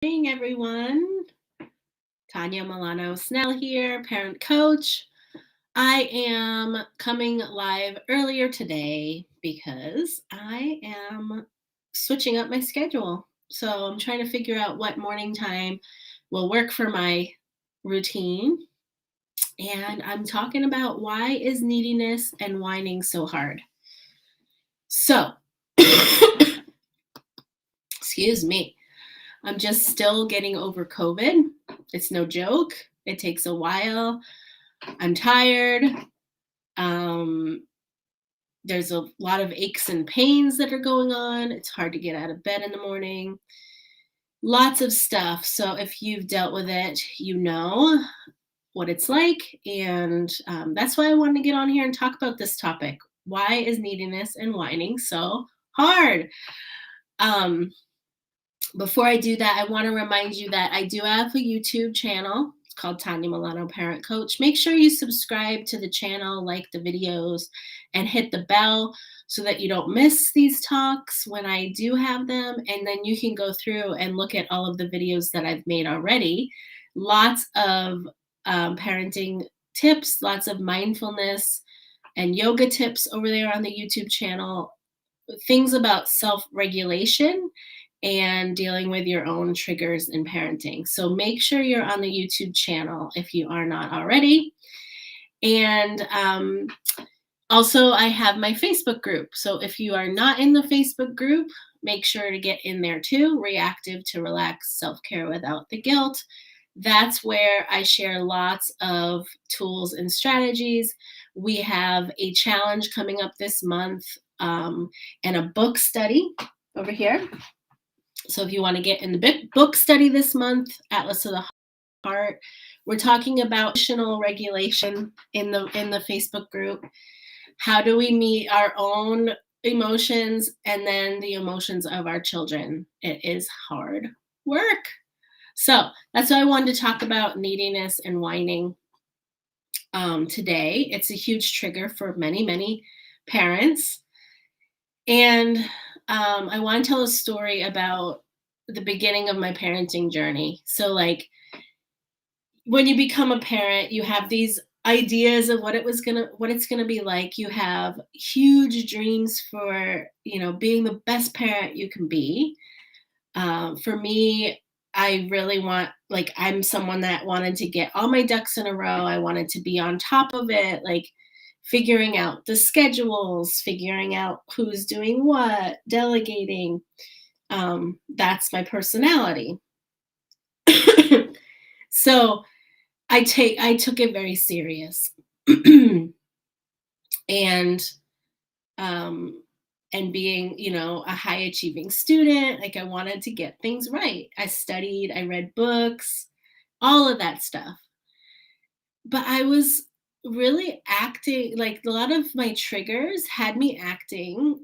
Morning, everyone. Tanya Milano Snell here, parent coach. I am coming live earlier today because I am switching up my schedule. So I'm trying to figure out what morning time will work for my routine. And I'm talking about why is neediness and whining so hard? So, excuse me. I'm just still getting over COVID. It's no joke. It takes a while. I'm tired. There's a lot of aches and pains that are going on. It's hard to get out of bed in the morning. Lots of stuff. So if you've dealt with it, you know what it's like. And that's why I wanted to get on here and talk about this topic. Why is neediness and whining so hard? Before I do that, I want to remind you that I do have a YouTube channel. It's called Tanya Milano Parent Coach. Make sure you subscribe to the channel, like the videos, and hit the bell so that you don't miss these talks when I do have them. And then you can go through and look at all of the videos that I've made already. Lots of parenting tips, lots of mindfulness and yoga tips over there on the YouTube channel. Things about self-regulation and dealing with your own triggers in parenting. So make sure you're on the YouTube channel if you are not already. And also, I have my Facebook group. So if you are not in the Facebook group, make sure to get in there too. Reactive to Relax Self-Care Without the Guilt. That's where I share lots of tools and strategies. We have a challenge coming up this month and a book study over here. So if you want to get in the book study this month, Atlas of the Heart, we're talking about emotional regulation in the Facebook group. How do we meet our own emotions and then the emotions of our children? It is hard work. So that's why I wanted to talk about neediness and whining today. It's a huge trigger for many, many parents. And I want to tell a story about the beginning of my parenting journey. So like when you become a parent, you have these ideas of what it's gonna be like. You have huge dreams for, being the best parent you can be. For me, I really I'm someone that wanted to get all my ducks in a row. I wanted to be on top of it, like figuring out the schedules, figuring out who's doing what, delegating. That's my personality. So I took it very serious. and and being, a high achieving student, like I wanted to get things right. I studied, I read books, all of that stuff. But I was really acting like a lot of my triggers had me acting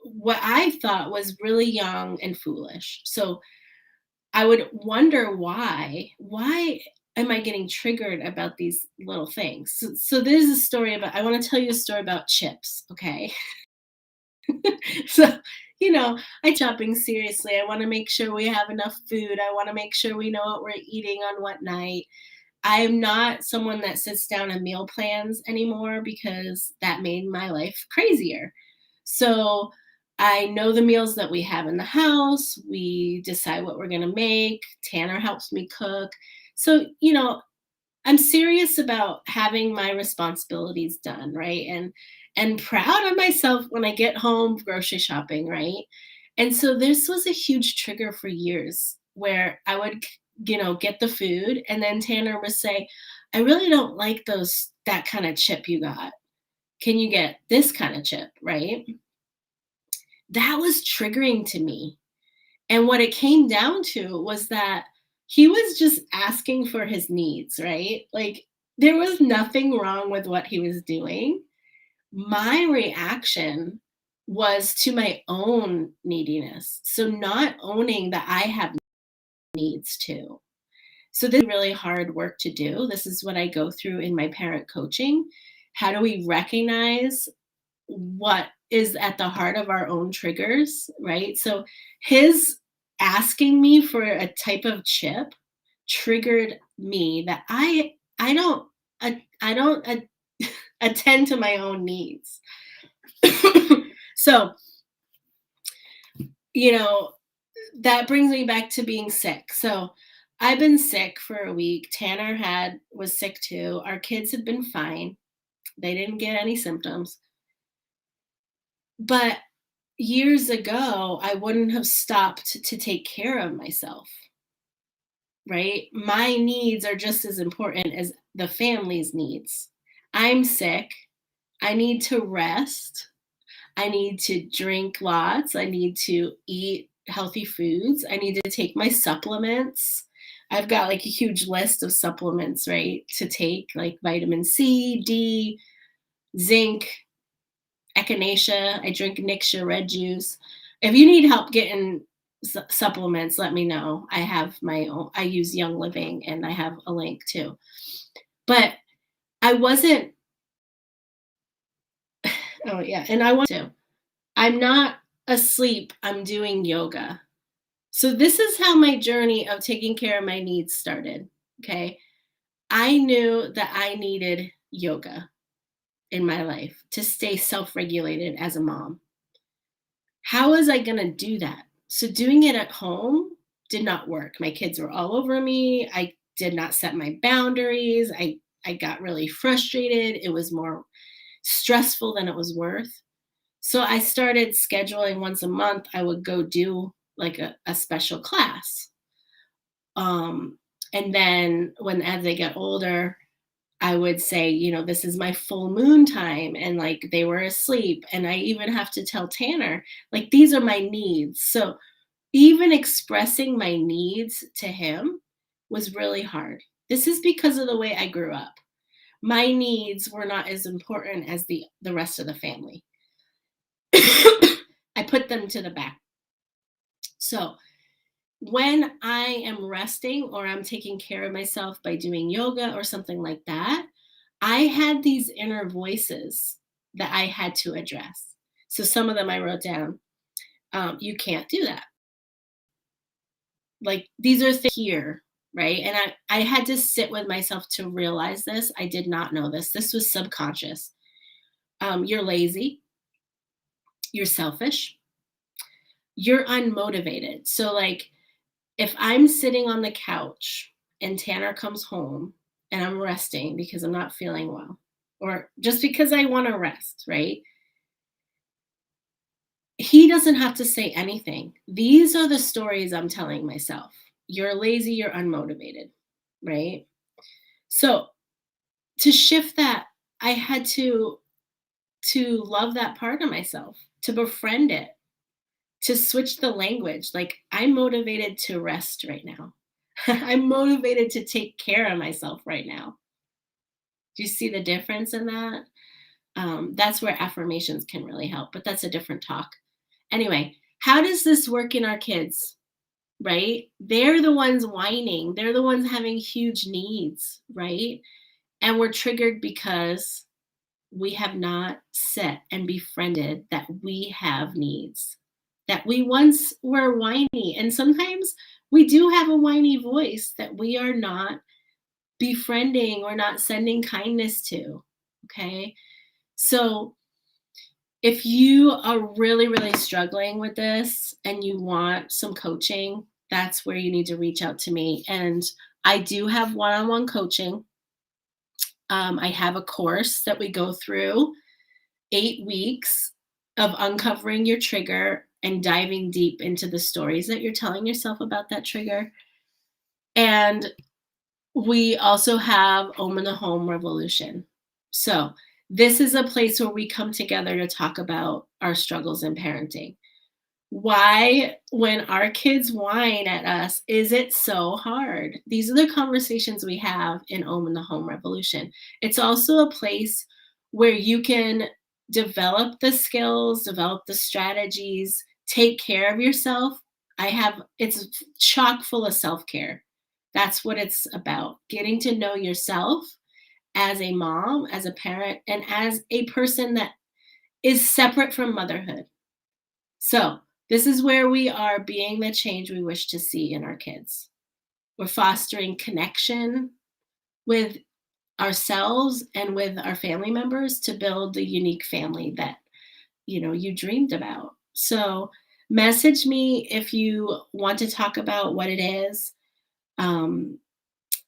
what I thought was really young and foolish. So I would wonder why am I getting triggered about these little things? So there's a story I want to tell you a story about chips. Okay. So, I shopping seriously. I want to make sure we have enough food. I want to make sure we know what we're eating on what night. I am not someone that sits down and meal plans anymore because that made my life crazier. So I know the meals that we have in the house. We decide what we're going to make. Tanner helps me cook. So, I'm serious about having my responsibilities done, right? And proud of myself when I get home grocery shopping, right? And so this was a huge trigger for years where I would, get the food and then Tanner would say, "I really don't like that kind of chip you got. Can you get this kind of chip?" Right? That was triggering to me. And what it came down to was that he was just asking for his needs, right? Like there was nothing wrong with what he was doing. My reaction was to my own neediness. So not owning that I have needs too. So this is really hard work to do. This is what I go through in my parent coaching. How do we recognize what is at the heart of our own triggers, right? So his asking me for a type of chip triggered me that I don't I don't attend to my own needs. So, you know, that brings me back to being sick. So, I've been sick for a week. Tanner had was sick too. Our kids have been fine. They didn't get any symptoms. But years ago, I wouldn't have stopped to take care of myself, right? My needs are just as important as the family's needs. I'm sick. I need to rest. I need to drink lots. I need to eat healthy foods. I need to take my supplements. I've got like a huge list of supplements, right, to take, like vitamin C, D, zinc, echinacea. I drink Nixia red juice. If you need help getting supplements, let me know. I have my own, I use Young Living and I have a link too. But I wasn't, oh yeah, and I want to. I'm not asleep, I'm doing yoga. So this is how my journey of taking care of my needs started. Okay. I knew that I needed yoga in my life to stay self regulated as a mom. How was I going to do that? So doing it at home did not work. My kids were all over me. I did not set my boundaries. I got really frustrated. It was more stressful than it was worth. So I started scheduling once a month. I would go do like a special class. Um, and then when as they get older, I would say, this is my full moon time. And like they were asleep. And I even have to tell Tanner, like, these are my needs. So even expressing my needs to him was really hard. This is because of the way I grew up. My needs were not as important as the rest of the family. I put them to the back. So when I am resting or I'm taking care of myself by doing yoga or something like that, I had these inner voices that I had to address. So some of them I wrote down. You can't do that. Like these are things here, right? And I had to sit with myself to realize this. I did not know this. This was subconscious. You're lazy. You're selfish. You're unmotivated. So like if I'm sitting on the couch and Tanner comes home and I'm resting because I'm not feeling well, or just because I want to rest, right? He doesn't have to say anything. These are the stories I'm telling myself. You're lazy, you're unmotivated, right? So to shift that, I had to love that part of myself, to befriend it, to switch the language. Like I'm motivated to rest right now. I'm motivated to take care of myself right now. Do you see the difference in that? That's where affirmations can really help, but that's a different talk. Anyway, how does this work in our kids? Right? They're the ones whining. They're the ones having huge needs, right? And we're triggered because we have not set and befriended that we have needs, that we once were whiny. And sometimes we do have a whiny voice that we are not befriending or not sending kindness to. Okay. So if you are really, really struggling with this and you want some coaching, that's where you need to reach out to me. And I do have one on one coaching. I have a course that we go through 8 weeks of uncovering your trigger and diving deep into the stories that you're telling yourself about that trigger. And we also have Om in the Home Revolution. So this is a place where we come together to talk about our struggles in parenting. Why, when our kids whine at us, is it so hard? These are the conversations we have in Om in the Home Revolution. It's also a place where you can develop the skills, develop the strategies, take care of yourself. It's chock full of self-care. That's what it's about, getting to know yourself as a mom, as a parent, and as a person that is separate from motherhood. So This is where we are being the change we wish to see in our kids. We're fostering connection with ourselves and with our family members to build the unique family that you dreamed about. So message me if you want to talk about what it is. um,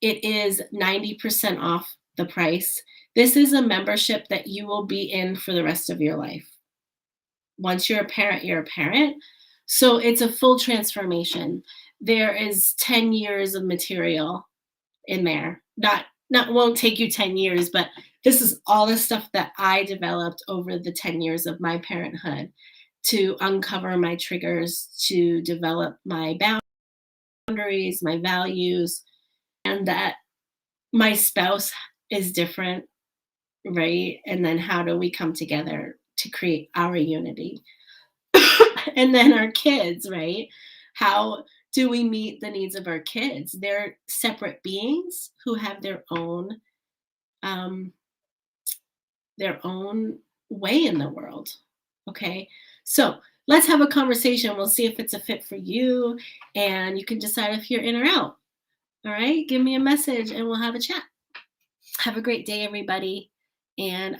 it is 90% off the price. This is a membership that you will be in for the rest of your life. Once you're a parent, you're a parent. So it's a full transformation. There is 10 years of material in there. Not won't take you 10 years, but this is all the stuff that I developed over the 10 years of my parenthood to uncover my triggers, to develop my boundaries, my values, and that my spouse is different, right? And then how do we come together to create our unity? And then our kids, right? How do we meet the needs of our kids? They're separate beings who have um, their own way in the world. Okay, so let's have a conversation. We'll see if it's a fit for you, and you can decide if you're in or out. All right, give me a message, and we'll have a chat. Have a great day, everybody, and